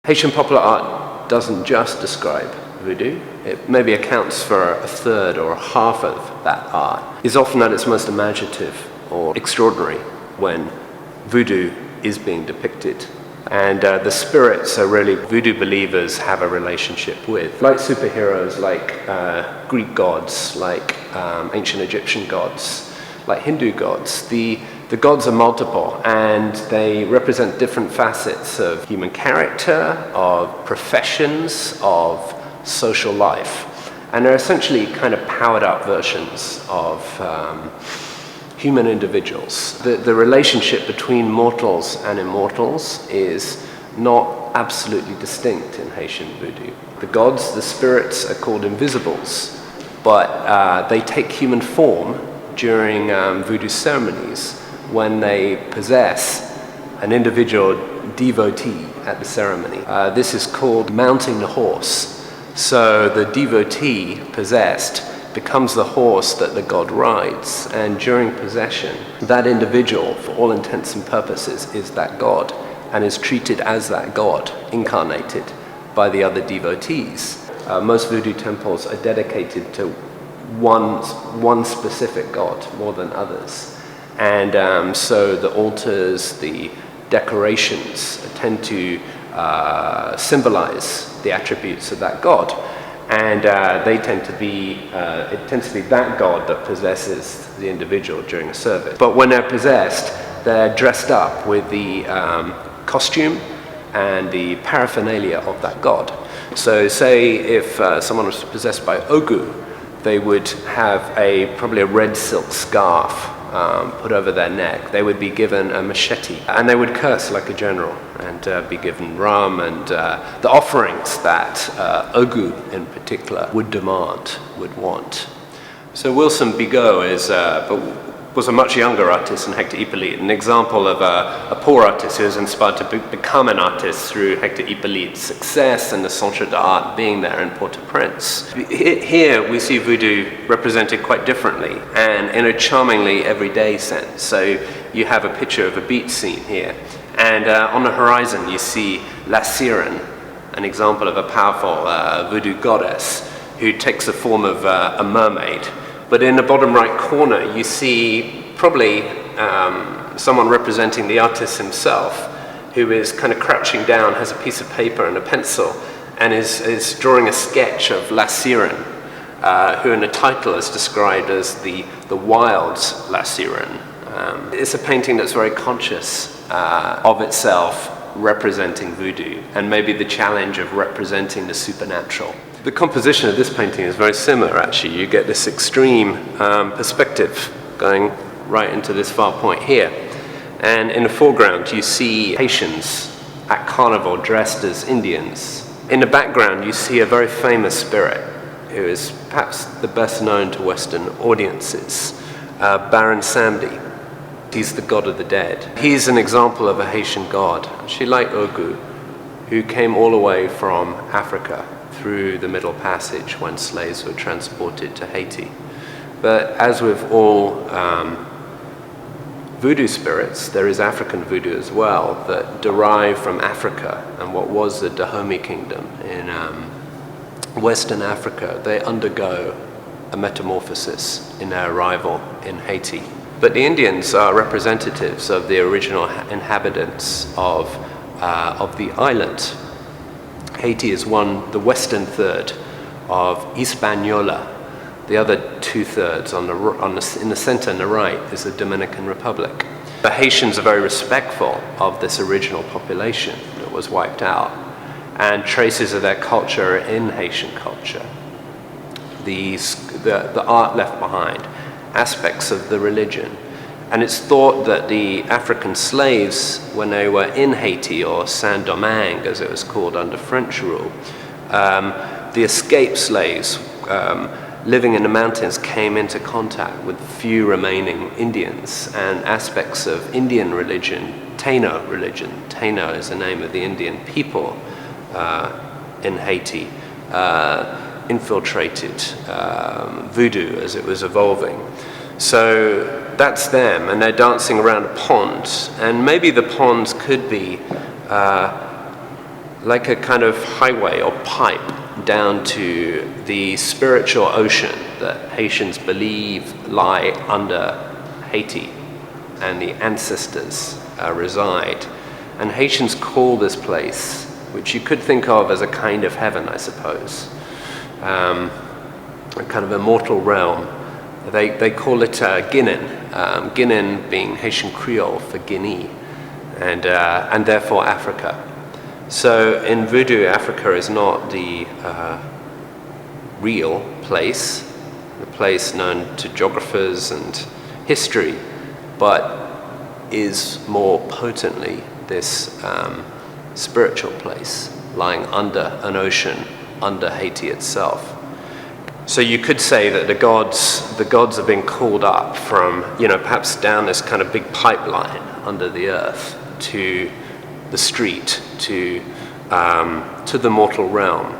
Haitian popular art doesn't just describe voodoo. It maybe accounts for a third or a half of that art. It's often at its most imaginative or extraordinary when voodoo is being depicted. And the spirits are really voodoo believers have a relationship with. Like superheroes, like Greek gods, like ancient Egyptian gods, like Hindu gods, the gods are multiple, and they represent different facets of human character, of professions, of social life. And they're essentially kind of powered up versions of human individuals. The relationship between mortals and immortals is not absolutely distinct in Haitian voodoo. The gods, the spirits, are called invisibles, but they take human form during voodoo ceremonies when they possess an individual devotee at the ceremony. This is called mounting the horse. So the devotee possessed becomes the horse that the god rides, and during possession, that individual, for all intents and purposes, is that god and is treated as that god, incarnated by the other devotees. Most voodoo temples are dedicated to one specific god more than others. And so the altars, the decorations tend to symbolize the attributes of that god. And it tends to be that god that possesses the individual during a service. But when they're possessed, they're dressed up with the costume and the paraphernalia of that god. So say if someone was possessed by Ogu, they would have probably a red silk scarf put over their neck. They would be given a machete, and they would curse like a general, and be given rum and the offerings that Ogu in particular would demand, would want. So Wilson Bigot was a much younger artist than Hector Hippolyte, an example of a poor artist who was inspired to become an artist through Hector Hippolyte's success and the Centre d'Art being there in Port-au-Prince. Here we see voodoo represented quite differently and in a charmingly everyday sense. So you have a picture of a beach scene here, and on the horizon you see La Sirène, an example of a powerful voodoo goddess who takes the form of a mermaid. But in the bottom right corner, you see probably someone representing the artist himself, who is kind of crouching down, has a piece of paper and a pencil, and is drawing a sketch of La Sirène, who in the title is described as the wild La Sirène. It's a painting that's very conscious of itself, representing voodoo, and maybe the challenge of representing the supernatural. The composition of this painting is very similar, actually. You get this extreme perspective going right into this far point here. And in the foreground, you see Haitians at carnival dressed as Indians. In the background, you see a very famous spirit who is perhaps the best known to Western audiences, Baron Samedi. He's the god of the dead. He's an example of a Haitian god, actually like Ogu, who came all the way from Africa through the Middle Passage when slaves were transported to Haiti. But as with all voodoo spirits, there is African voodoo as well that derive from Africa and what was the Dahomey kingdom in Western Africa. They undergo a metamorphosis in their arrival in Haiti. But the Indians are representatives of the original inhabitants of the island. Haiti is the western third of Hispaniola. The other 2/3 in the center and the right is the Dominican Republic. The Haitians are very respectful of this original population that was wiped out, and traces of their culture are in Haitian culture. The art left behind, aspects of the religion. And it's thought that the African slaves, when they were in Haiti, or Saint-Domingue as it was called under French rule, the escaped slaves living in the mountains came into contact with few remaining Indians, and aspects of Indian religion, Taino religion, Taino is the name of the Indian people in Haiti, infiltrated voodoo as it was evolving. So that's them, and they're dancing around a pond, and maybe the pond could be like a kind of highway or pipe down to the spiritual ocean that Haitians believe lie under Haiti and the ancestors reside. And Haitians call this place, which you could think of as a kind of heaven, I suppose, a kind of immortal realm. They call it Guinan, Guinan being Haitian Creole for Guinea, and therefore Africa. So in Vodou, Africa is not the real place, the place known to geographers and history, but is more potently this spiritual place lying under an ocean, under Haiti itself. So you could say that the gods are being called up from, perhaps down this kind of big pipeline under the earth to the street, to the mortal realm.